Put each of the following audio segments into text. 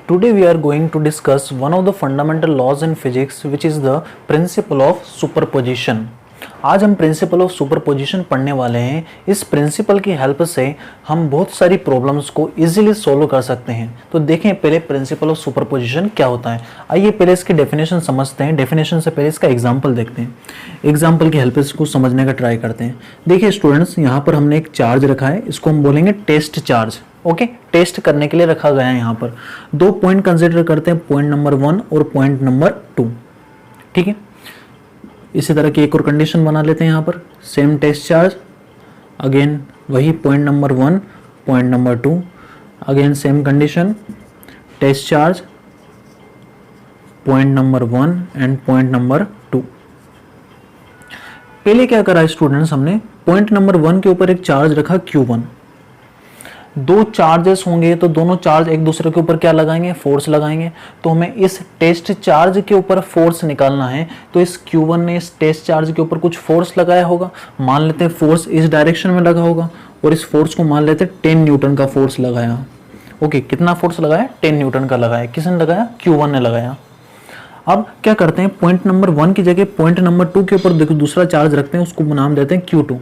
Today we are going to discuss one of the fundamental laws in physics which is the principle of superposition. आज हम principal of superposition पढ़ने वाले हैं। इस principal की help से हम बहुत सारी प्रॉब्लम्स को इजीली सॉल्व कर सकते हैं। तो देखें पहले प्रिंसिपल ऑफ सुपरपोजिशन क्या होता है। आइए पहले इसकी डेफिनेशन समझते हैं। डेफिनेशन से पहले इसका एग्जांपल देखते हैं। एग्जांपल की हेल्प से इसको समझने का ट्राई करते हैं। देखिए स्टूडेंट्स, यहाँ पर हमने एक चार्ज रखा है, इसको हम बोलेंगे टेस्ट चार्ज। ओके, टेस्ट करने के लिए रखा गया है। यहाँ पर दो पॉइंट कंसिडर करते हैं, पॉइंट नंबर 1 और पॉइंट नंबर 2। ठीक है, इसी तरह की एक और कंडीशन बना लेते हैं। यहाँ पर सेम टेस्ट चार्ज, अगेन वही point number 1 point number 2, again same condition, test charge point number 1 and point number 2। पहले क्या करा स्टूडेंट्स, हमने पॉइंट नंबर 1 के ऊपर एक चार्ज रखा Q1। दो चार्जेस होंगे तो दोनों चार्ज एक दूसरे के ऊपर क्या लगाएंगे, फोर्स लगाएंगे। तो हमें इस टेस्ट चार्ज के ऊपर फोर्स निकालना है। तो इस Q1 ने इस टेस्ट चार्ज के ऊपर कुछ फोर्स लगाया होगा। मान लेते हैं फोर्स इस डायरेक्शन में लगा होगा और इस फोर्स को मान लेते हैं 10 न्यूटन का फोर्स लगाया। ओके, कितना फोर्स लगाया, 10 न्यूटन का लगाया। किसने लगाया, Q1 ने लगाया। अब क्या करते हैं, पॉइंट नंबर 1 की जगह पॉइंट नंबर 2 के ऊपर देखो दूसरा चार्ज रखते हैं, उसको नाम देते हैं Q2।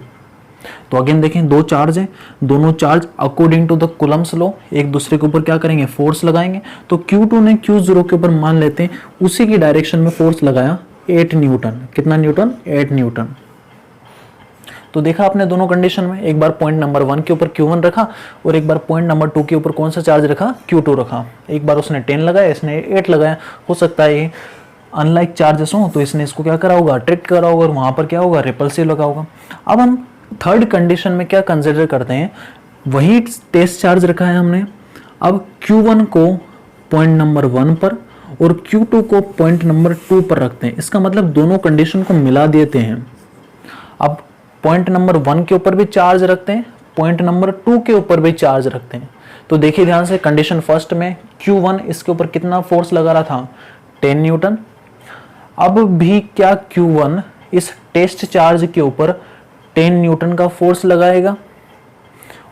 तो अगेन देखें, दो चार्ज हैं, दोनों charge according to the Coulomb's law एक दूसरे के ऊपर क्या करेंगे, फोर्स लगाएंगे। तो Q2 ने Q0 के ऊपर मान लेते हैं उसी की डायरेक्शन में फोर्स लगाया 8 न्यूटन। कितना न्यूटन, 8 न्यूटन। तो देखा आपने दोनों कंडीशन में, एक बार पॉइंट नंबर 1 के ऊपर Q1 रखा और एक बार पॉइंट नंबर 2 के ऊपर कौन सा चार्ज रखा, Q2 रखा। एक बार उसने 10 लगाया, इसने 8 लगाया। हो सकता है ये अनलाइक चार्जेस हो तो इसने इसको क्या करा होगा, अट्रैक्ट करा होगा और वहां पर क्या होगा, रिपल्सिव लगा होगा। अब हम थर्ड कंडीशन में क्या कंसिडर करते हैं, वही टेस्ट चार्ज रखा है हमने। अब Q1 को पॉइंट नंबर 1 पर और Q2 को पॉइंट नंबर 2 पर रखते हैं। इसका मतलब दोनों कंडीशन को मिला देते हैं। अब पॉइंट नंबर 1 के ऊपर भी चार्ज रखते हैं, पॉइंट नंबर 2 के ऊपर भी चार्ज रखते हैं। तो देखिए ध्यान से, कंडीशन फर्स्ट में Q1 इसके ऊपर कितना फोर्स लगा रहा था, 10 न्यूटन। अब भी क्या Q1 इस टेस्ट चार्ज के ऊपर 10 न्यूटन का फोर्स लगाएगा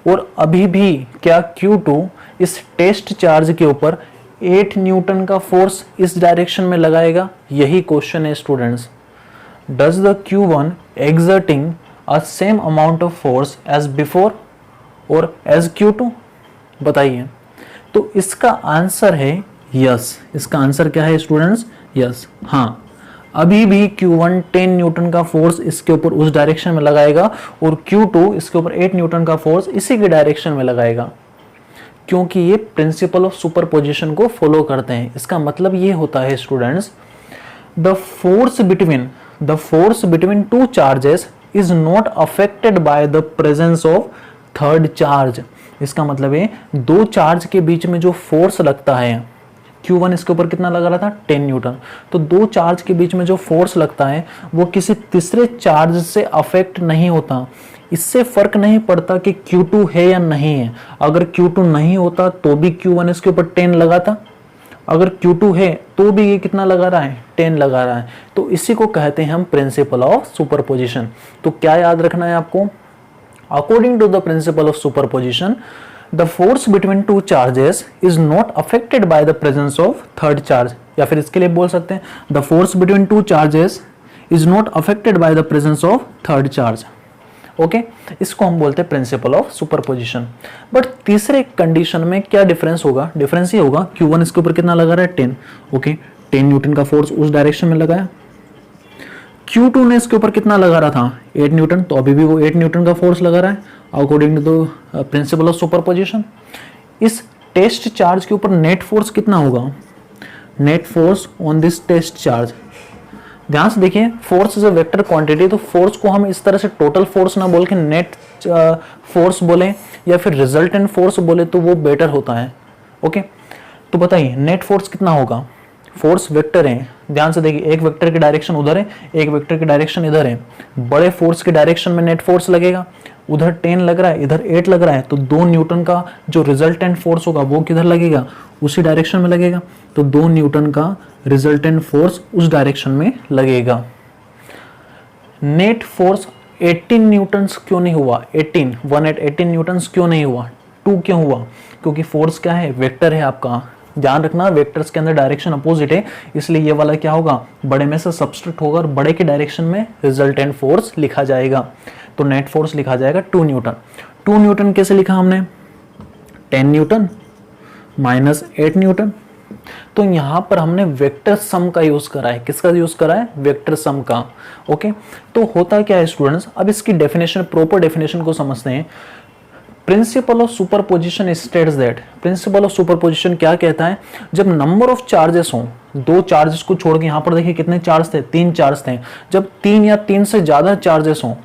और अभी भी क्या Q2 इस टेस्ट चार्ज के ऊपर 8 न्यूटन का फोर्स इस डायरेक्शन में लगाएगा। यही क्वेश्चन है students, does the Q1 exerting a same amount of force as before और as Q2? बताइए। तो इसका आंसर है यस। इसका आंसर क्या है स्टूडेंट्स, यस। हाँ, अभी भी Q1 10 न्यूटन का फोर्स इसके ऊपर उस डायरेक्शन में लगाएगा और Q2 इसके ऊपर 8 न्यूटन का फोर्स इसी के डायरेक्शन में लगाएगा, क्योंकि ये प्रिंसिपल ऑफ सुपरपोजिशन को फॉलो करते हैं। इसका मतलब ये होता है students, the force between two charges is not affected by the presence of third charge. इसका मतलब है दो चार्ज के बीच में जो फोर्स लगता है, Q1 इसके ऊपर कितना लगा रहा था, 10 न्यूटन। तो दो चार्ज के बीच में जो फोर्स लगता है वो किसी तीसरे चार्ज से अफेक्ट नहीं होता। इससे फर्क नहीं पड़ता कि Q2 है या नहीं है। अगर Q2 नहीं होता तो भी Q1 इसके ऊपर 10 लगाता, अगर Q2 है तो भी ये कितना लगा रहा है, 10 लगा रहा है। तो इसी को कहते हैं हम प्रिंसिपल ऑफ सुपरपोजिशन। तो क्या याद रखना है आपको, according to the principle of superposition, the force between two charges is not affected by the presence of third charge। या फिर इसके लिए बोल सकते हैं the force between two charges is not affected by the presence of third charge। Okay, इसको हम बोलते हैं प्रिंसिपल ऑफ सुपरपोजिशन। बट तीसरे कंडीशन में क्या डिफरेंस होगा, डिफरेंस ये होगा Q1 इसके ऊपर कितना लगा रहा है, 10। ओके, 10 न्यूटन का फोर्स उस डायरेक्शन में लगाया। Q2 ने इसके ऊपर कितना लगा रहा था, 8 न्यूटन। तो अभी भी वो 8 न्यूटन का फोर्स लगा रहा है according to the principle of superposition. इस टेस्ट चार्ज के ऊपर नेट फोर्स कितना होगा, net force on this test charge. ध्यान से देखिए, force is a vector quantity. तो फोर्स को हम इस तरह से टोटल फोर्स ना बोल के नेट फोर्स बोले या फिर रिजल्टेंट फोर्स बोले तो वो बेटर होता है। ओके, तो बताइए नेट फोर्स कितना होगा, फोर्स वेक्टर है। ध्यान से देखिए, एक वेक्टर की डायरेक्शन उधर है, एक वेक्टर की डायरेक्शन इधर है। बड़े फोर्स की डायरेक्शन में नेट फोर्स लगेगा, उधर 10 लग रहा है, इधर 8 लग रहा है। तो 2 न्यूटन का जो रिजल्टेंट फोर्स होगा वो किधर लगेगा, उसी डायरेक्शन में लगेगा। तो 2 न्यूटन का रिजल्टेंट फोर्स उस डायरेक्शन में लगेगा। नेट फोर्स 18 न्यूटन्स क्यों नहीं हुआ, 18 न्यूटन्स क्यों नहीं हुआ, 2 क्यों हुआ, क्योंकि फोर्स क्या है, वेक्टर है आपका, ध्यान रखना वेक्टर्स के अंदर डायरेक्शन अपोजिट है, इसलिए ये वाला क्या होगा, बड़े में से सब्सट्रैक्ट होगा और बड़े के डायरेक्शन में रिजल्टेंट फोर्स लिखा जाएगा। तो नेट फोर्स लिखा जाएगा 2 न्यूटन। 2 न्यूटन कैसे लिखा हमने, 10 न्यूटन माइनस 8 न्यूटन। तो यहां पर हमने वेक्टर सम का यूज करा है। किसका यूज करा है, वेक्टर सम का। ओके, तो होता क्या है स्टूडेंट्स, अब इसकी डेफिनेशन, प्रॉपर डेफिनेशन को समझते हैं। Principal of superposition states that, principal of superposition क्या कहता है, जब नंबर ऑफ चार्जेस हो, 2 चार्जेस को छोड़ के यहां पर देखिए कितने चार्ज थे, 3 चार्ज थे, जब 3 या 3 से ज्यादा चार्जेस हो,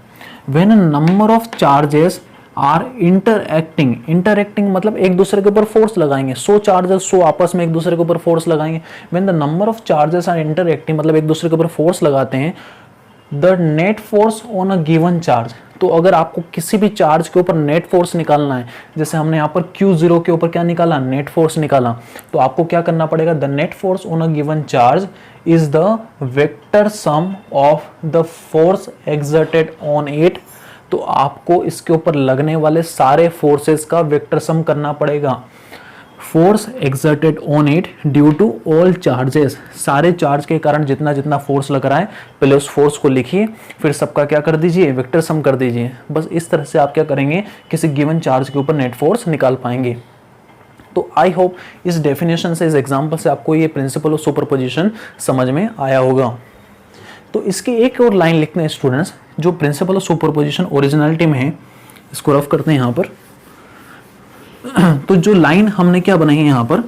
when number of charges are interacting, interacting मतलब एक दूसरे के ऊपर फोर्स लगाएंगे, 100 चार्जेस 100 आपस में एक दूसरे के ऊपर फोर्स लगाएंगे, when the number of charges are interacting मतलब एक दूसरे के ऊपर फोर्स लगाते हैं, the net force on a given charge. तो अगर आपको किसी भी चार्ज के ऊपर नेट फोर्स निकालना है, जैसे हमने यहाँ पर Q0 के ऊपर क्या निकाला, नेट फोर्स निकाला, तो आपको क्या करना पड़ेगा, the net force on a given charge is the vector sum of the force exerted on it. तो आपको इसके ऊपर लगने वाले सारे फोर्सेस का वेक्टर सम करना पड़ेगा। Force exerted on it due to all charges, सारे चार्ज के कारण जितना जितना फोर्स लग रहा है, पहले उस फोर्स को लिखिए, फिर सबका क्या कर दीजिए, वेक्टर सम कर दीजिए। बस इस तरह से आप क्या करेंगे, किसी गिवन चार्ज के ऊपर नेट फोर्स निकाल पाएंगे। तो आई होप इस डेफिनेशन से, इस एग्जांपल से आपको ये प्रिंसिपल ऑफ सुपरपोजिशन समझ में आया होगा। तो इसकी एक और लाइन लिखते हैं स्टूडेंट्स, जो प्रिंसिपल ऑफ सुपरपोजिशन ओरिजिनलिटी में है, इसको रफ करते हैं यहाँ पर। तो जो लाइन हमने क्या बनाई है यहाँ पर,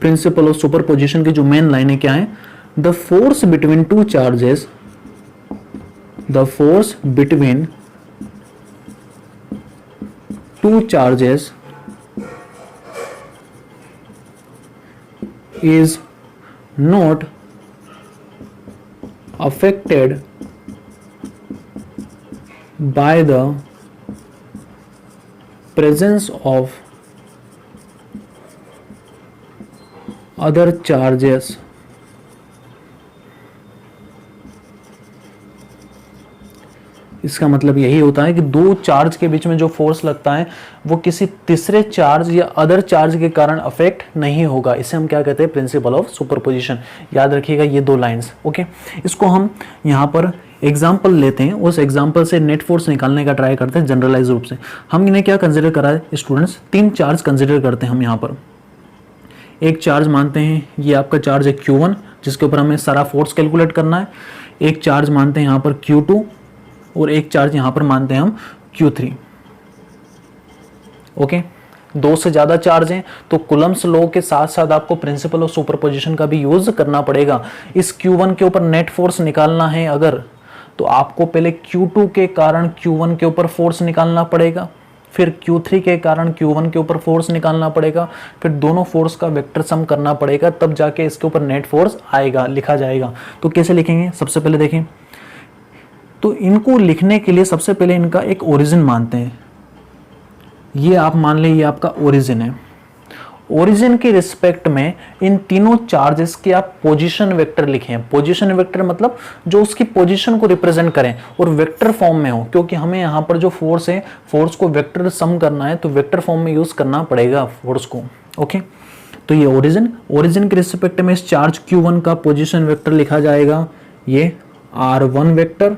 प्रिंसिपल ऑफ सुपरपोजिशन की जो मेन लाइन है क्या है, the force between 2 charges, the force between 2 charges is not affected by the presence of other charges. इसका मतलब यही होता है कि 2 चार्ज के बीच में जो फोर्स लगता है वो किसी तीसरे चार्ज या अदर चार्ज के कारण अफेक्ट नहीं होगा। इसे हम क्या कहते हैं, प्रिंसिपल ऑफ सुपरपोजिशन। याद रखिएगा ये 2 लाइंस। ओके, इसको हम यहाँ पर एग्जाम्पल लेते हैं, उस एग्जाम्पल से नेट फोर्स निकालने का ट्राई करते हैं जनरलाइज रूप से। हम इन्हें क्या कंसिडर करा है स्टूडेंट्स, 3 चार्ज कंसिडर करते हैं हम यहाँ पर। एक चार्ज मानते हैं ये आपका चार्ज है Q1, जिसके ऊपर हमें सारा फोर्स कैलकुलेट करना है। एक चार्ज मानते हैं यहाँ पर Q2 और एक चार्ज यहां पर मानते हैं हम Q3। ओके, 2 से ज्यादा चार्ज हैं तो कुलम्स लॉ के साथ साथ आपको प्रिंसिपल ऑफ सुपरपोजिशन का भी यूज करना पड़ेगा। इस Q1 के ऊपर नेट फोर्स निकालना है अगर, तो आपको पहले Q2 के कारण Q1 के ऊपर फोर्स निकालना पड़ेगा, फिर Q3 के कारण Q1 के ऊपर फोर्स निकालना पड़ेगा, फिर दोनों फोर्स का वेक्टर सम करना पड़ेगा, तब जाके इसके ऊपर नेट फोर्स आएगा, लिखा जाएगा। तो कैसे लिखेंगे, सबसे पहले देखें, तो इनको लिखने के लिए सबसे पहले इनका एक ओरिजिन मानते हैं। ये आप मान लें ये आपका ओरिजिन है। ओरिजिन के रिस्पेक्ट में इन तीनों चार्जेस के आप पोजीशन वेक्टर लिखें। पोजीशन वेक्टर मतलब जो उसकी पोजीशन को रिप्रेजेंट करें और वेक्टर फॉर्म में हो, क्योंकि हमें यहाँ पर जो फोर्स है, फोर्स को वेक्टर सम करना है तो वेक्टर फॉर्म में यूज करना पड़ेगा फोर्स को। ओके, तो ये ओरिजिन के रिस्पेक्ट में इस चार्ज Q1 का पोजीशन वेक्टर लिखा जाएगा, ये R1 वेक्टर।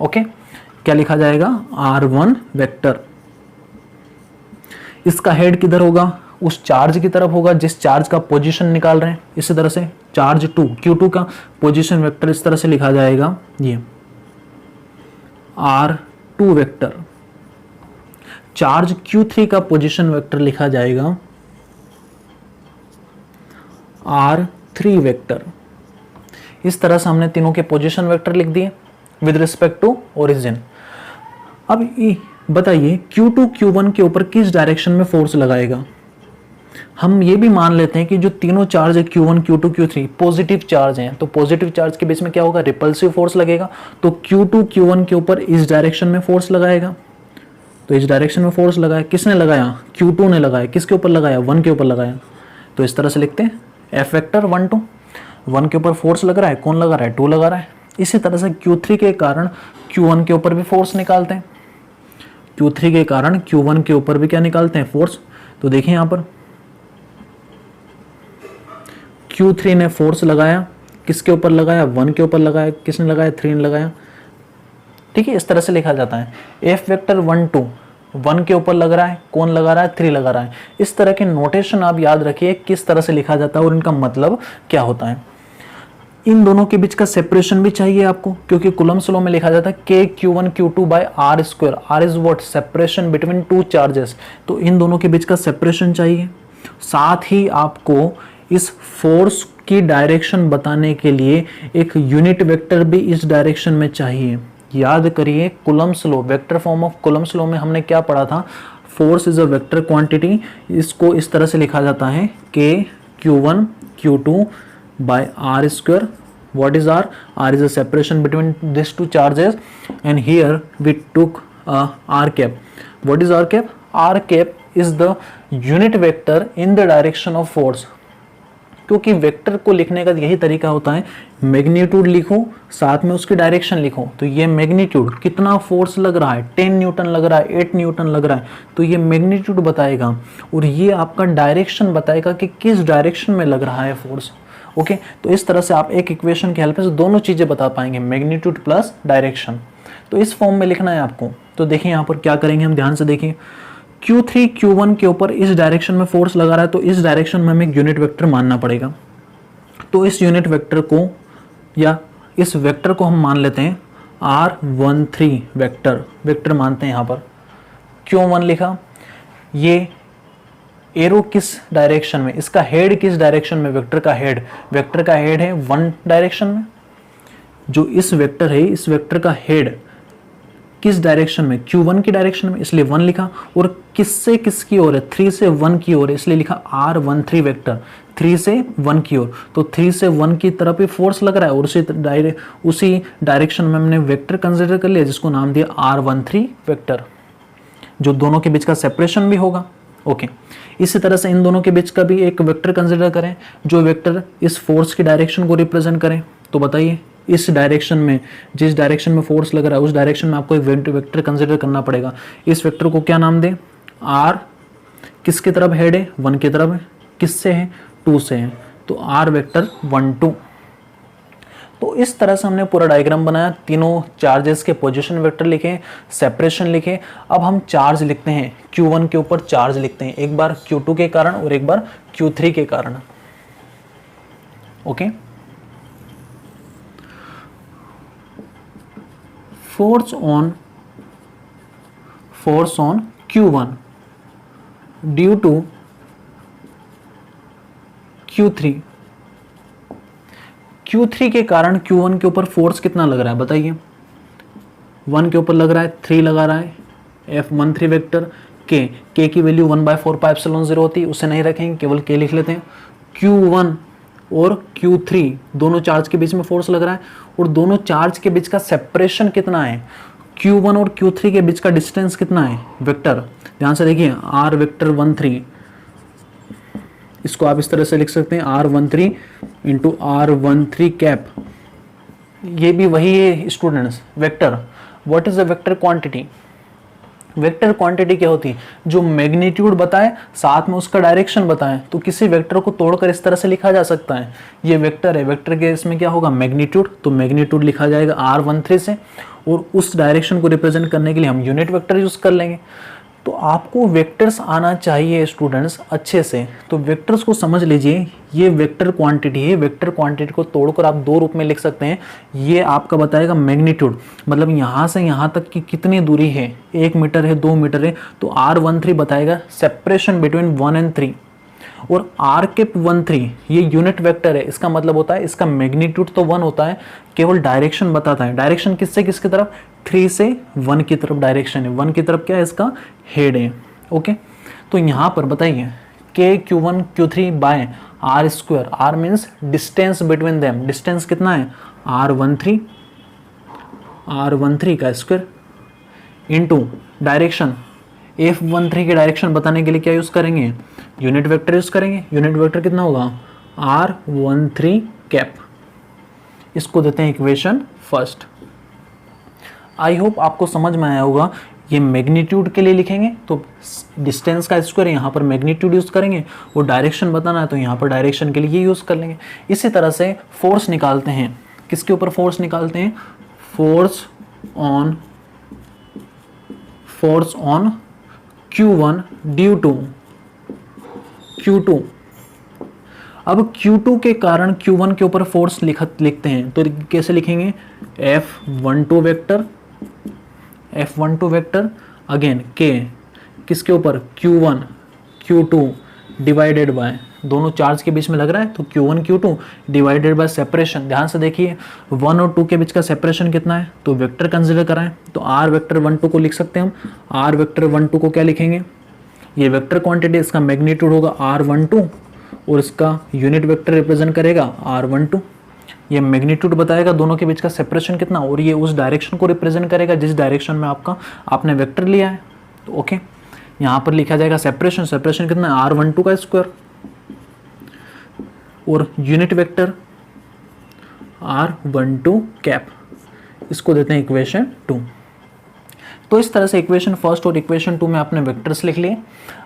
ओके, क्या लिखा जाएगा, R1 वेक्टर। इसका हेड किधर होगा, उस चार्ज की तरफ होगा जिस चार्ज का पोजीशन निकाल रहे हैं। इसी तरह से चार्ज 2 Q2 का पोजीशन वेक्टर इस तरह से लिखा जाएगा, ये R2 वेक्टर। चार्ज Q3 का पोजीशन वेक्टर लिखा जाएगा R3 वेक्टर। इस तरह से हमने तीनों के पोजीशन वेक्टर लिख दिए विद रिस्पेक्ट टू ओरिजिन। अब बताइए Q2 Q1 के ऊपर किस डायरेक्शन में फोर्स लगाएगा। हम ये भी मान लेते हैं कि जो तीनों चार्ज है Q1 Q2 Q3 positive charge हैं, तो पॉजिटिव चार्ज के बीच में क्या होगा, रिपल्सिव फोर्स लगेगा। तो Q2 Q1 के ऊपर इस डायरेक्शन में फोर्स लगाएगा, तो इस डायरेक्शन में फोर्स लगाया, किसने लगाया, Q2 ने लगाया। किसके ऊपर लगाया, 1 के ऊपर लगाया। तो इस तरह से लिखते हैं F वेक्टर 1 2, 1 के ऊपर फोर्स लग रहा है, कौन लगा रहा है, 2 लगा रहा है। इसी तरह से Q3 के कारण Q1 के ऊपर भी फोर्स निकालते हैं। Q3 के कारण Q1 के ऊपर भी क्या निकालते हैं, फोर्स। तो देखिए यहाँ पर Q3 ने फोर्स लगाया, किसके ऊपर लगाया, 1 के ऊपर लगाया, किसने लगाया, 3 ने लगाया। ठीक है, इस तरह से लिखा जाता है। F वेक्टर 1 2 1 के ऊपर लग रहा है, कौन लगा रहा है, 3 लगा रहा है। इस तरह के नोटेशन आप याद रखिए किस तरह से लिखा जाता है और इनका मतलब क्या होता है। इन दोनों के बीच का सेपरेशन भी चाहिए आपको, क्योंकि कूलम्ब्स लॉ में लिखा जाता है K Q1 Q2 by R square. R is what, separation between two charges. तो इन दोनों के बीच का सेपरेशन चाहिए। साथ ही आपको इस फोर्स की डायरेक्शन बताने के लिए एक यूनिट वेक्टर भी इस डायरेक्शन में चाहिए। याद करिए Coulomb's law, vector form of Coulomb's law में हमने क्या पढ़ा था, force is a vector quantity. इसको इस तरह से लिखा जाता है K Q1 Q2 by R square. What is R? R is a separation between these two charges, and here we took R cap. What is R cap? R cap is the unit vector in the direction of force. क्योंकि vector को लिखने का यही तरीका होता है, magnitude लिखो साथ में उसकी डायरेक्शन लिखो। तो ये मैग्नीट्यूड कितना फोर्स लग रहा है, 10 न्यूटन लग रहा है, 8 न्यूटन लग रहा है, तो ये मैग्नीट्यूड बताएगा। और ये आपका डायरेक्शन बताएगा कि किस डायरेक्शन में लग रहा है फोर्स। ओके, तो इस तरह से आप एक इक्वेशन की हेल्प से दोनों चीजें बता पाएंगे, मैग्नीट्यूड प्लस डायरेक्शन। तो इस फॉर्म में लिखना है आपको। तो देखिए यहाँ पर क्या करेंगे हम, ध्यान से देखिए। Q3 Q1 के ऊपर इस डायरेक्शन में फोर्स लगा रहा है, तो इस डायरेक्शन में हमें एक यूनिट वेक्टर मानना पड़ेगा। तो इस यूनिट वेक्टर को या इस वेक्टर को हम मान लेते हैं R13 वेक्टर मानते हैं। यहाँ पर क्यों 1 लिखा, ये एरो किस डायरेक्शन में, इसका हेड किस डायरेक्शन में, वेक्टर का हेड है 1 डायरेक्शन में। जो इस वेक्टर है, इस वेक्टर का हेड किस डायरेक्शन में, Q1 की डायरेक्शन में, इसलिए 1 लिखा। और किससे किसकी ओर है, 3 से 1 की ओर है, इसलिए लिखा R13 वेक्टर, 3 से 1 की ओर। तो 3 से 1 की तरफ ही फोर्स लग रहा है और उसी डायरेक्शन में हमने वेक्टर कंसिडर कर लिया जिसको नाम दिया R13 वेक्टर, जो दोनों के बीच का सेपरेशन भी होगा। ओके, इसी तरह से इन दोनों के बीच का भी एक वेक्टर कंसिडर करें जो वेक्टर इस फोर्स की डायरेक्शन को रिप्रेजेंट करें। तो बताइए इस डायरेक्शन में, जिस डायरेक्शन में फोर्स लग रहा है उस डायरेक्शन में आपको एक वेक्टर कंसिडर करना पड़ेगा। इस वेक्टर को क्या नाम दें, R किसकी तरफ हेड है, 1 की तरफ है, किससे है, 2 से है, तो R वेक्टर 1 2। तो इस तरह से हमने पूरा डायग्राम बनाया, तीनों चार्जेस के पोजीशन वेक्टर लिखे, सेपरेशन लिखे। अब हम चार्ज लिखते हैं, Q1 के ऊपर चार्ज लिखते हैं, एक बार Q2 के कारण और एक बार Q3 के कारण। Okay, force on Q1 due to Q3 के कारण Q1 के ऊपर फोर्स कितना लग रहा है बताइए। 1 के ऊपर लग रहा है, 3 लगा रहा है, F13 वेक्टर K की वैल्यू 1/4πε0 होती है, उसे नहीं रखेंगे, केवल K लिख लेते हैं। Q1 और Q3 दोनों चार्ज के बीच में फोर्स लग रहा है और दोनों चार्ज के बीच का सेपरेशन कितना है, Q1 और Q3 के बीच का डिस्टेंस कितना है, वेक्टर। ध्यान से देखिए, R वेक्टर 13, इसको आप इस तरह से लिख सकते हैं R13 इंटू R13 कैप। ये भी वही है students, vector. What is a vector quantity, vector quantity क्या होती है, जो मैग्नीट्यूड बताए साथ में उसका डायरेक्शन बताए। तो किसी वेक्टर को तोड़कर इस तरह से लिखा जा सकता है, ये वेक्टर है, वेक्टर के इसमें क्या होगा, मैग्नीट्यूड, तो मैग्नीट्यूड लिखा जाएगा R13 से, और उस डायरेक्शन को रिप्रेजेंट करने के लिए हम यूनिट वेक्टर यूज कर लेंगे। तो आपको वेक्टर्स आना चाहिए स्टूडेंट्स अच्छे से। तो वेक्टर्स को समझ लीजिए, ये वेक्टर क्वांटिटी है, वेक्टर क्वांटिटी को तोड़कर आप 2 रूप में लिख सकते हैं। ये आपका बताएगा मैग्नीट्यूड, मतलब यहाँ से यहाँ तक की कितनी दूरी है, 1 मीटर है, 2 मीटर है, तो R13 बताएगा सेपरेशन बिटवीन 1 and 3। और R13 ये यूनिट वेक्टर है, इसका मतलब होता है इसका मैग्नीट्यूड तो 1 होता है, केवल डायरेक्शन बताता है। डायरेक्शन किससे किसकी तरफ, 3 से 1 की तरफ डायरेक्शन है, 1 की तरफ क्या है, इसका हेड है। ओके, तो यहाँ पर बताइए K Q1 Q3 by R square, R means distance between them, distance कितना है R13 का स्क्वायर इंटू डायरेक्शन, F13 की डायरेक्शन बताने के लिए क्या यूज करेंगे, यूनिट वेक्टर यूज करेंगे। यूनिट वेक्टर कितना होगा, R13 कैप। इसको देते हैं इक्वेशन फर्स्ट। आई होप आपको समझ में आया होगा। ये मैग्नीट्यूड के लिए लिखेंगे तो डिस्टेंस का स्क्वायर, यहाँ पर मैग्नीट्यूड यूज़ करेंगे, वो डायरेक्शन बताना है तो यहाँ पर डायरेक्शन के लिए ये यूज़ कर लेंगे। इसी तरह से फोर्स निकालते हैं, किसके ऊपर फोर्स निकालते हैं, force on Q1 due to Q2। अब Q2 के कारण Q1 के ऊपर फोर्स लिखते हैं तो कैसे लिखेंगे, F12 वेक्टर अगेन K किसके ऊपर, Q1 Q2 डिवाइडेड बाय, दोनों चार्ज के बीच में लग रहा है तो Q1 Q2 divided by separation. ध्यान से देखिए 1 और 2 के बीच का सेपरेशन कितना है, तो वेक्टर कंसिडर कराएं तो R वेक्टर 12 को लिख सकते हैं हम। R वेक्टर 12 को क्या लिखेंगे, ये वेक्टर क्वांटिटी, इसका मैग्नीट्यूड होगा R12 और इसका यूनिट वेक्टर रिप्रेजेंट करेगा R12। ये मैग्नीट्यूड बताएगा दोनों के बीच का सेपरेशन कितना, और ये उस डायरेक्शन को रिप्रेजेंट करेगा जिस डायरेक्शन में आपने वेक्टर लिया है। तो ओके, यहाँ पर लिखा जाएगा सेपरेशन कितना है, R12 का स्क्वायर, और यूनिट वेक्टर R12 कैप, इसको देते हैं इक्वेशन 2। तो इस तरह से इक्वेशन फर्स्ट और इक्वेशन 2 में आपने वेक्टर्स लिख लिए।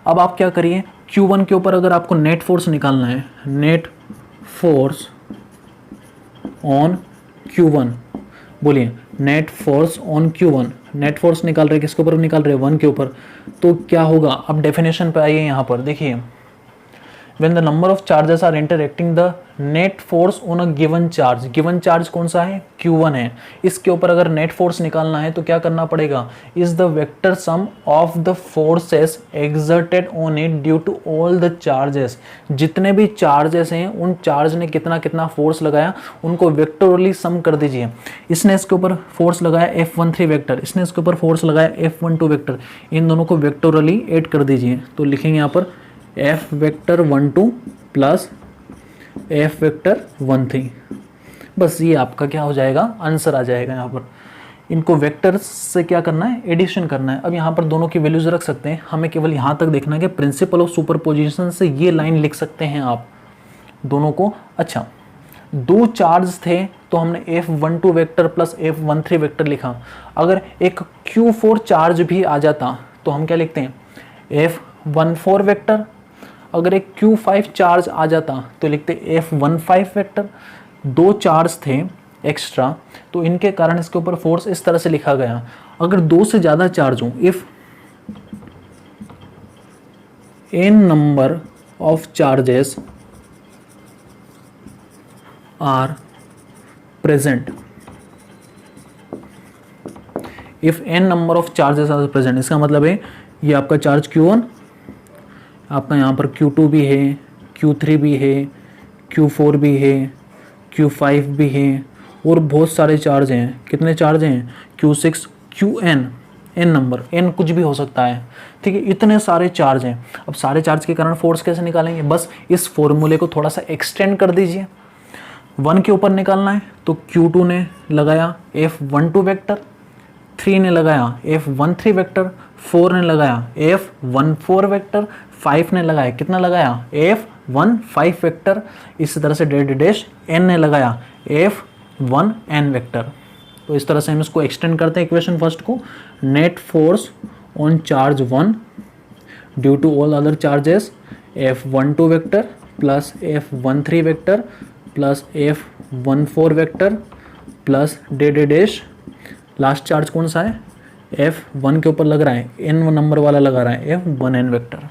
अब आप क्या करिए, Q1 के ऊपर अगर आपको नेट फोर्स निकालना है, नेट फोर्स ऑन Q1, बोलिए net force on Q1, net force निकाल रहे किसके ऊपर निकाल रहे, 1 के ऊपर, तो क्या होगा, अब डेफिनेशन पे आइए। यहाँ पर देखिए, when the number of charges are interacting the net force on a given charge कौन सा है, Q1 है, इसके ऊपर अगर नेट फोर्स निकालना है तो क्या करना पड़ेगा, is the vector sum of the forces exerted on it due to all the charges, जितने भी चार्जेस हैं उन चार्ज ने कितना कितना फोर्स लगाया उनको वेक्टोरली सम कर दीजिए। इसने इसके ऊपर फोर्स लगाया F13 वेक्टर, इसने इसके ऊपर फोर्स लगाया F12 वेक्टर, इन दोनों को वेक्टोरली ऐड कर दीजिए। तो लिखेंगे यहाँ पर F vector 12 plus F vector 13, बस ये आपका क्या हो जाएगा, आंसर आ जाएगा। यहाँ पर इनको वेक्टर से क्या करना है, एडिशन करना है। अब यहाँ पर दोनों की वैल्यूज रख सकते हैं, हमें केवल यहाँ तक देखना है कि प्रिंसिपल ऑफ सुपरपोजिशन से ये लाइन लिख सकते हैं आप दोनों को। अच्छा, 2 चार्ज थे तो हमने F12 vector plus F13 vector लिखा। अगर एक Q4 चार्ज भी आ जाता तो हम क्या लिखते हैं, F14 वेक्टर। अगर एक Q5 चार्ज आ जाता तो लिखते F15 वेक्टर। 2 चार्ज थे एक्स्ट्रा तो इनके कारण इसके ऊपर फोर्स इस तरह से लिखा गया। अगर 2 से ज़्यादा चार्ज हो, if n number of charges are present, if n number of charges are present, इसका मतलब है ये आपका चार्ज Q1, आपका यहाँ पर Q2 भी है, Q3 भी है, Q4 भी है, Q5 भी है, और बहुत सारे चार्ज हैं। कितने चार्ज हैं, Q6, Qn, n number, n कुछ भी हो सकता है, ठीक है, इतने सारे चार्ज हैं। अब सारे चार्ज के कारण फोर्स कैसे निकालेंगे, बस इस फॉर्मूले को थोड़ा सा एक्सटेंड कर दीजिए। 1 के ऊपर निकालना है तो Q2 ने लगाया F12 वेक्टर, 3 ने लगाया F13 वेक्टर, 4 ने लगाया F14 वेक्टर, 5 ने लगाया, कितना लगाया, F15 वेक्टर। इसी तरह से डैश n ने लगाया F1n वेक्टर। तो इस तरह से हम इसको एक्सटेंड करते हैं इक्वेशन फर्स्ट को, net force on charge 1 due to all other charges F12 vector plus F13 vector plus F14 vector plus dash, last charge कौन सा है, F1 के ऊपर लग रहा है, n नंबर वाला लगा रहा है F1n वेक्टर,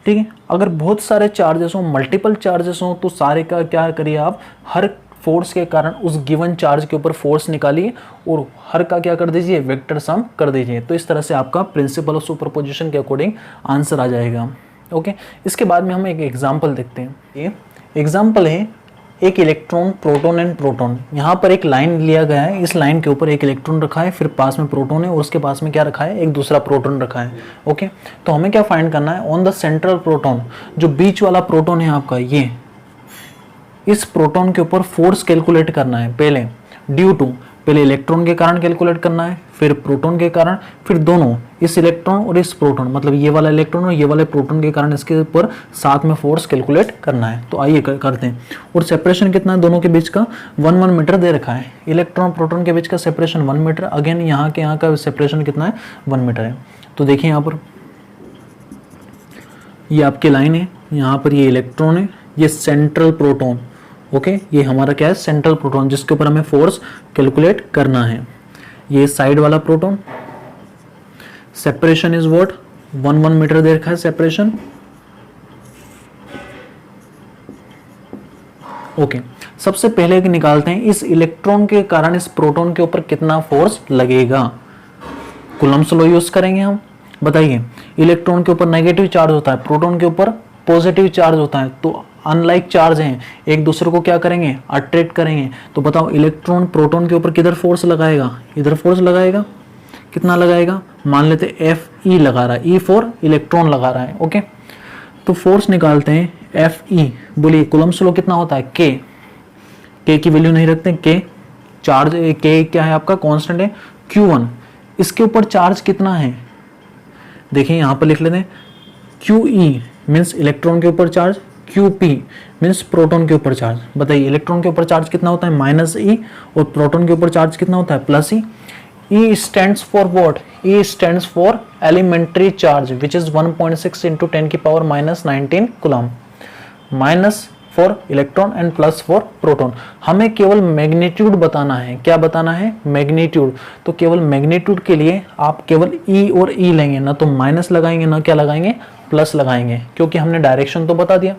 ठीक है। अगर बहुत सारे चार्जेस हो, मल्टीपल चार्जेस हो, तो सारे का क्या करिए आप, हर फोर्स के कारण उस गिवन चार्ज के ऊपर फोर्स निकालिए और हर का क्या कर दीजिए, वेक्टर सम कर दीजिए। तो इस तरह से आपका प्रिंसिपल ऑफ सुपरपोजिशन के अकॉर्डिंग आंसर आ जाएगा। ओके, इसके बाद में हम एक एग्जाम्पल देखते हैं। ये एग्जाम्पल है एक इलेक्ट्रॉन, प्रोटॉन एंड प्रोटॉन। यहाँ पर एक लाइन लिया गया है, इस लाइन के ऊपर एक इलेक्ट्रॉन रखा है, फिर पास में प्रोटॉन है और उसके पास में क्या रखा है, एक दूसरा प्रोटॉन रखा है। ओके, तो हमें क्या फाइंड करना है, ऑन द सेंट्रल प्रोटॉन, जो बीच वाला प्रोटॉन है आपका, ये इस प्रोटॉन के ऊपर फोर्स कैलकुलेट करना है पहले, ड्यू टू पहले इलेक्ट्रॉन के कारण कैलकुलेट करना है, फिर प्रोटॉन के कारण, फिर दोनों इस इलेक्ट्रॉन और इस प्रोटॉन, मतलब ये वाला इलेक्ट्रॉन और ये वाले प्रोटॉन के कारण इसके ऊपर साथ में फोर्स कैलकुलेट करना है। तो आइए करते हैं। और सेपरेशन कितना है दोनों के बीच का, 1 मीटर दे रखा है। इलेक्ट्रॉन प्रोटॉन के बीच का सेपरेशन 1 मीटर, अगेन यहाँ के यहाँ का सेपरेशन कितना है, 1 मीटर है। तो देखिए यहाँ पर ये आपकी लाइन है, यहाँ पर ये इलेक्ट्रॉन है, ये सेंट्रल प्रोटॉन, ओके, ये हमारा क्या है, सेंट्रल प्रोटॉन, जिसके ऊपर हमें फोर्स कैलकुलेट करना है। ये साइड वाला proton, separation is what, 1 meter दे रखा है सेपरेशन, ओके। सबसे पहले निकालते हैं इस इलेक्ट्रॉन के कारण इस प्रोटॉन के ऊपर कितना फोर्स लगेगा। कूलम्ब्स लॉ यूज करेंगे हम। बताइए, इलेक्ट्रॉन के ऊपर नेगेटिव चार्ज होता है, प्रोटॉन के ऊपर पॉजिटिव चार्ज होता है, तो अनलाइक चार्ज हैं, एक दूसरे को क्या करेंगे, अट्रैक्ट करेंगे। तो बताओ इलेक्ट्रॉन प्रोटॉन के ऊपर किधर फोर्स लगाएगा, इधर फोर्स लगाएगा, कितना लगाएगा, मान लेते एफ ई लगा रहा है, ई फॉर इलेक्ट्रॉन लगा रहा है, ओके। तो फोर्स निकालते हैं एफ ई, बोलिए कूलम्ब्स लॉ कितना होता है, के की वैल्यू नहीं रखते, के चार्ज, के क्या है आपका कांस्टेंट है, Q1, इसके ऊपर चार्ज कितना है, देखिए यहां पर लिख लेते हैं, QE मीन्स इलेक्ट्रॉन के ऊपर चार्ज, QP मीन्स प्रोटॉन के ऊपर चार्ज। बताइए इलेक्ट्रॉन के ऊपर चार्ज कितना होता है, -E, और प्रोटॉन के ऊपर चार्ज कितना होता है, +E। E stands for what? E stands for elementary charge, which is 1.6 into 10 की power -19 coulomb, minus for electron and plus for proton. हमें केवल मैग्नीट्यूड बताना है, क्या बताना है, मैग्नीट्यूड। तो केवल मैग्नीट्यूड के लिए आप केवल E और E लेंगे, ना तो माइनस लगाएंगे ना क्या लगाएंगे, प्लस लगाएंगे, क्योंकि हमने डायरेक्शन तो बता दिया।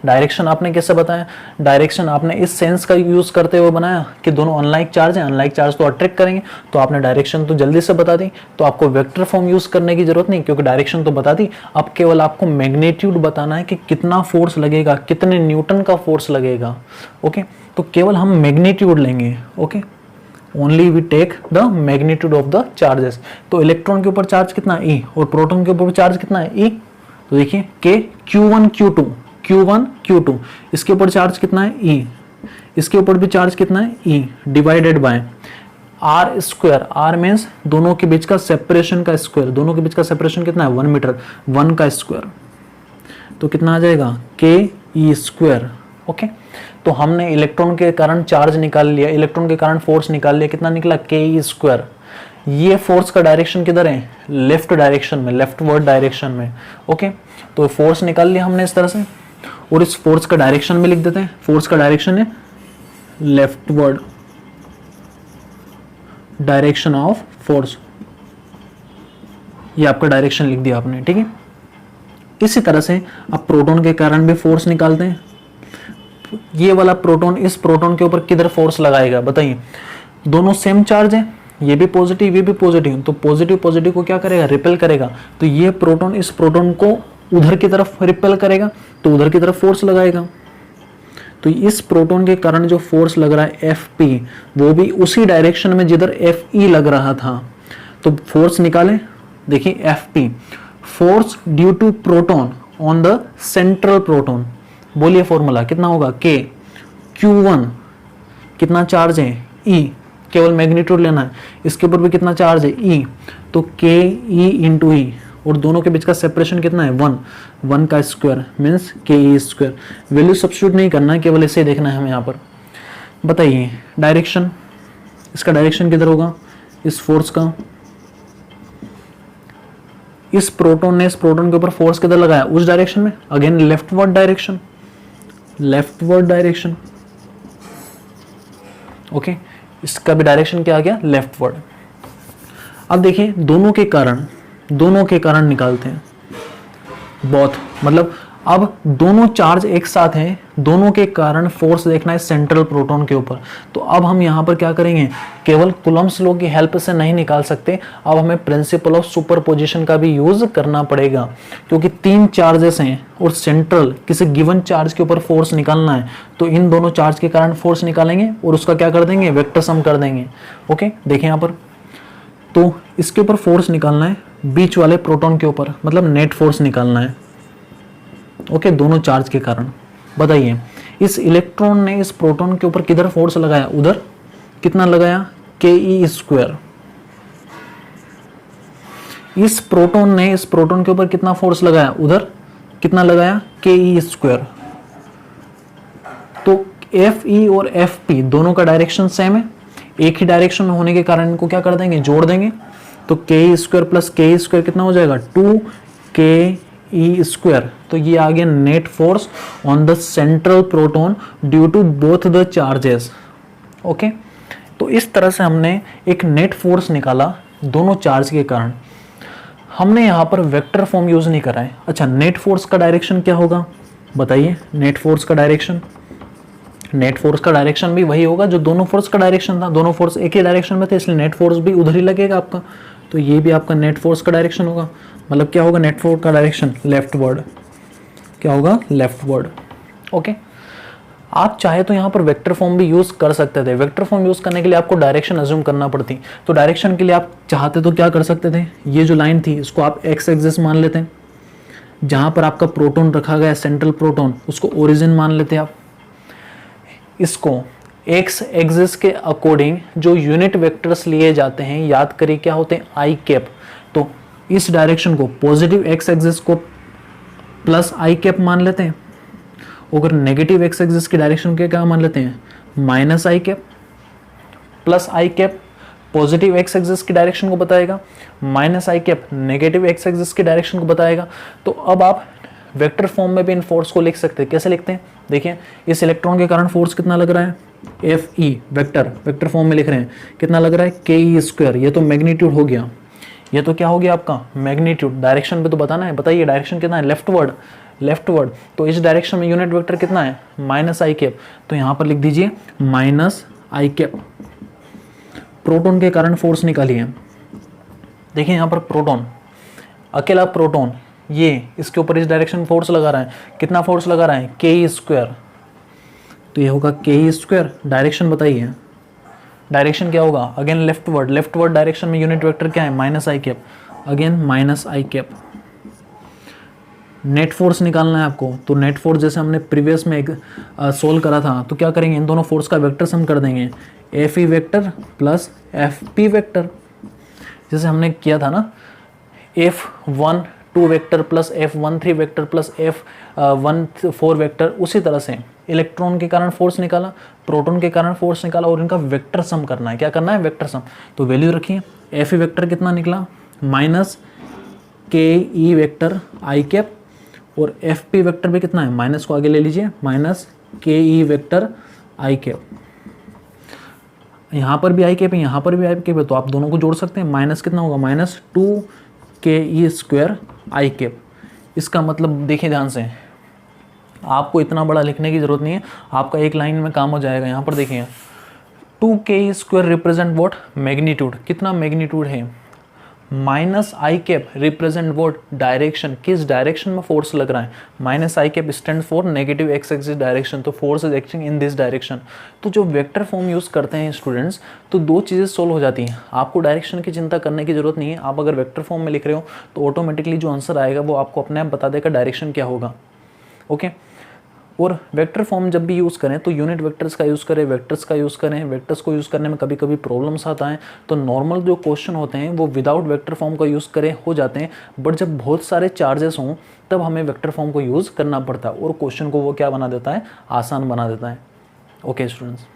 डायरेक्शन आपने कैसे बताया, डायरेक्शन आपने इस सेंस का यूज करते हुए बनाया कि दोनों अनलाइक चार्ज हैं, अनलाइक चार्ज तो अट्रैक्ट करेंगे, तो आपने डायरेक्शन तो जल्दी से बता दी, तो आपको वेक्टर फॉर्म यूज करने की जरूरत नहीं, क्योंकि डायरेक्शन तो बता दी। अब केवल आपको मैग्नीट्यूड बताना है कि कितना फोर्स लगेगा, कितने न्यूटन का फोर्स लगेगा, ओके। तो केवल हम मैग्नीट्यूड लेंगे, okay, only we take the magnitude of the charges. तो इलेक्ट्रॉन के ऊपर चार्ज कितना है, E, और प्रोटॉन के ऊपर चार्ज कितना है, E। तो देखिए के Q1 Q2, इसके ऊपर चार्ज कितना है, E, इसके ऊपर भी चार्ज कितना है, E, divided by R square, R means दोनों के बीच का सेपरेशन का स्क्वायर, दोनों के बीच का सेपरेशन कितना है, 1 मीटर, 1 का स्क्वायर, तो कितना आ जाएगा, KE स्क्वायर, ओके। तो हमने इलेक्ट्रॉन के कारण चार्ज निकाल लिया, इलेक्ट्रॉन के कारण फोर्स निकाल लिया, कितना निकला, KE स्क्वायर। ये फोर्स का डायरेक्शन किधर है, लेफ्ट डायरेक्शन में, लेफ्टवर्ड डायरेक्शन में, ओके। तो फोर्स निकाल लिया हमने इस तरह से, और इस फोर्स का डायरेक्शन में लिख देते हैं, फोर्स का डायरेक्शन है लेफ्टवर्ड डायरेक्शन ऑफ फोर्स, ये आपका डायरेक्शन लिख दिया आपने, ठीक है। इसी तरह से आप प्रोटॉन के कारण भी फोर्स निकालते हैं। ये वाला प्रोटॉन इस प्रोटॉन के ऊपर किधर फोर्स लगाएगा, बताइए, दोनों सेम चार्ज है, ये भी पॉजिटिव ये भी पॉजिटिव, तो पॉजिटिव पॉजिटिव को क्या करेगा, रिपेल करेगा। तो ये प्रोटॉन इस प्रोटॉन को उधर की तरफ रिपेल करेगा, तो उधर की तरफ फोर्स लगाएगा। तो इस प्रोटॉन के कारण जो फोर्स लग रहा है Fp, वो भी उसी डायरेक्शन में जिधर Fe लग रहा था। तो फोर्स निकालें, देखिए Fp, force due to proton on the central proton, बोलिए फॉर्मूला कितना होगा, K, Q1 कितना चार्ज है, E, केवल मैग्नीट्यूड लेना है, इसके ऊपर भी कितना चार्ज है, E, तो KE इंटू E, और दोनों के बीच का सेपरेशन कितना है, 1 का square means KE square. Value substitute नहीं करना है, केवल ऐसे ही देखना है हमें यहाँ पर। बताइए डायरेक्शन, इसका डायरेक्शन किधर होगा, इस फोर्स का, इस प्रोटॉन ने इस प्रोटॉन के ऊपर फोर्स किधर लगाया, उस डायरेक्शन में, अगेन लेफ्टवर्ड डायरेक्शन, ओके। इसका भी डायरेक्शन क्या आ गया, लेफ्टवर्ड। अब देखिए दोनों के कारण निकालते हैं, बहुत मतलब अब दोनों चार्ज एक साथ हैं, दोनों के कारण फोर्स देखना है सेंट्रल प्रोटॉन के ऊपर। तो अब हम यहाँ पर क्या करेंगे, केवल कूलम्ब्स लॉ की हेल्प से नहीं निकाल सकते, अब हमें प्रिंसिपल ऑफ सुपरपोजिशन का भी यूज करना पड़ेगा, क्योंकि 3 चार्जेस हैं और सेंट्रल किसी गिवन चार्ज के ऊपर फोर्स निकालना है, तो इन दोनों चार्ज के कारण फोर्स निकालेंगे और उसका क्या कर देंगे, वेक्टर सम कर देंगे, ओके। देखिए यहाँ पर, तो इसके ऊपर फोर्स निकालना है बीच वाले प्रोटॉन के ऊपर, मतलब नेट फोर्स निकालना है, ओके, दोनों चार्ज के कारण। बताइए इस इलेक्ट्रॉन ने इस प्रोटॉन के ऊपर किधर फोर्स लगाया, उधर, कितना लगाया, के ई स्क्वायर। इस प्रोटॉन के ऊपर कितना फोर्स लगाया, उधर कितना लगाया, के ई स्क्वायर। तो एफ ई और एफ पी दोनों का डायरेक्शन सेम है, एक ही डायरेक्शन में होने के कारण इनको क्या कर देंगे, जोड़ देंगे। तो के ई स्क्वायर प्लस के ई स्क्वायर कितना हो जाएगा, 2 ई स्क्वायर। तो ये आ गया net force on the central proton due to both the charges. Okay, तो इस तरह से हमने एक नेट फोर्स निकाला दोनों चार्ज के कारण। हमने यहाँ पर वेक्टर फॉर्म यूज नहीं करा है। अच्छा, नेट फोर्स का डायरेक्शन क्या होगा बताइए। नेट फोर्स का डायरेक्शन भी वही होगा जो दोनों फोर्स का डायरेक्शन था। दोनों फोर्स एक ही डायरेक्शन में थे, इसलिए नेट फोर्स भी उधर ही लगेगा आपका। तो ये भी आपका नेट फोर्स का डायरेक्शन होगा। मतलब क्या होगा नेट फोर्स का डायरेक्शन, लेफ्टवर्ड। क्या होगा, लेफ्टवर्ड। ओके, आप चाहे तो यहाँ पर वेक्टर फॉर्म भी यूज कर सकते थे। वेक्टर फॉर्म यूज करने के लिए आपको डायरेक्शन अज्यूम करना पड़ती। तो डायरेक्शन के लिए आप चाहते तो क्या कर सकते थे, ये जो लाइन थी इसको आप एक्स एक्सिस मान लेते हैं। जहां पर आपका प्रोटॉन रखा गया सेंट्रल प्रोटॉन, उसको ओरिजिन मान लेते आप। इसको एक्स एक्सिस के अकॉर्डिंग जो यूनिट वेक्टर्स लिए जाते हैं, याद करिए क्या होते हैं, आई कैप। तो इस डायरेक्शन को पॉजिटिव एक्स एक्सिस को प्लस आई कैप मान लेते हैं। अगर नेगेटिव एक्स एक्सिस की डायरेक्शन के क्या मान लेते हैं, minus i cap. Plus I cap positive x axis की डायरेक्शन को बताएगा, minus i cap negative x axis की डायरेक्शन को बताएगा। तो अब आप वेक्टर फॉर्म में भी इन फोर्स को लिख सकते हैं। कैसे लिखते हैं, देखिए इस इलेक्ट्रॉन के कारण फोर्स कितना लग रहा है, एफ ई, वेक्टर फॉर्म में लिख रहे हैं, कितना लग रहा है, के ई स्क्वायर। ये तो मैग्नीट्यूड हो गया, ये तो क्या हो गया आपका, मैग्नीट्यूड। डायरेक्शन पे तो बताना है, बताइए डायरेक्शन कितना है, लेफ्टवर्ड। तो इस डायरेक्शन में यूनिट वेक्टर कितना है, माइनस आई कैप। तो यहां पर लिख दीजिए माइनस आई कैप। प्रोटॉन के कारण फोर्स निकालिए। देखिए यहां पर प्रोटॉन, अकेला प्रोटॉन, ये इसके ऊपर इस डायरेक्शन में फोर्स लगा रहा है। कितना फोर्स लगा रहा है, के ई स्क्वायर। तो ये होगा के ई स्क्वायर। डायरेक्शन बताइए, डायरेक्शन क्या होगा, अगेन लेफ्टवर्ड डायरेक्शन में यूनिट वेक्टर क्या है, minus i cap. Again minus i cap. Net force निकालना है आपको। तो नेट फोर्स जैसे हमने प्रीवियस में सोल्व करा था, तो क्या करेंगे, इन दोनों फोर्स का वेक्टर सम कर देंगे, F E vector plus F P vector. जैसे हमने किया था ना, F12 vector plus F13 vector plus F14 vector, उसी तरह से इलेक्ट्रॉन के कारण फोर्स निकाला, प्रोटॉन के कारण फोर्स निकाला, और इनका वेक्टर सम करना है। क्या करना है, वेक्टर सम। तो वैल्यू रखिए, एफ ई वेक्टर कितना निकला, माइनस के ई वेक्टर आई कैप, और एफ पी वेक्टर भी कितना है, माइनस को आगे ले लीजिए, माइनस के ई वेक्टर आई कैप। यहाँ पर भी आई कैप है, यहाँ पर भी आई कैप है, तो आप दोनों को जोड़ सकते हैं। माइनस कितना होगा, माइनस 2 के ई स्क्वायर आई कैप। इसका मतलब देखिए ध्यान से, आपको इतना बड़ा लिखने की जरूरत नहीं है, आपका एक लाइन में काम हो जाएगा। यहाँ पर देखिए 2 के e square represent what, magnitude. कितना मैग्नीट्यूड है, minus i cap represent what, direction. किस डायरेक्शन में फोर्स लग रहा है, minus i cap stand for negative x axis direction. तो force is acting in this direction. तो जो वेक्टर फॉर्म यूज करते हैं स्टूडेंट्स, तो दो चीज़ें सोल्व हो जाती हैं। आपको डायरेक्शन की चिंता करने की जरूरत नहीं है। आप अगर वेक्टर फॉर्म में लिख रहे हो तो ऑटोमेटिकली जो आंसर आएगा वो आपको अपने आप बता देगा डायरेक्शन क्या होगा। ओके, और वेक्टर फॉर्म जब भी यूज़ करें तो यूनिट वेक्टर्स का यूज़ करें, वेक्टर्स का यूज़ करें। वेक्टर्स को यूज़ करने में कभी कभी प्रॉब्लम्स आता है, तो नॉर्मल जो क्वेश्चन होते हैं वो विदाउट वेक्टर फॉर्म का यूज़ करें हो जाते हैं। बट जब बहुत सारे चार्जेस हों तब हमें वेक्टर फॉर्म को यूज़ करना पड़ता है, और क्वेश्चन को वो क्या बना देता है, आसान बना देता है। Okay students.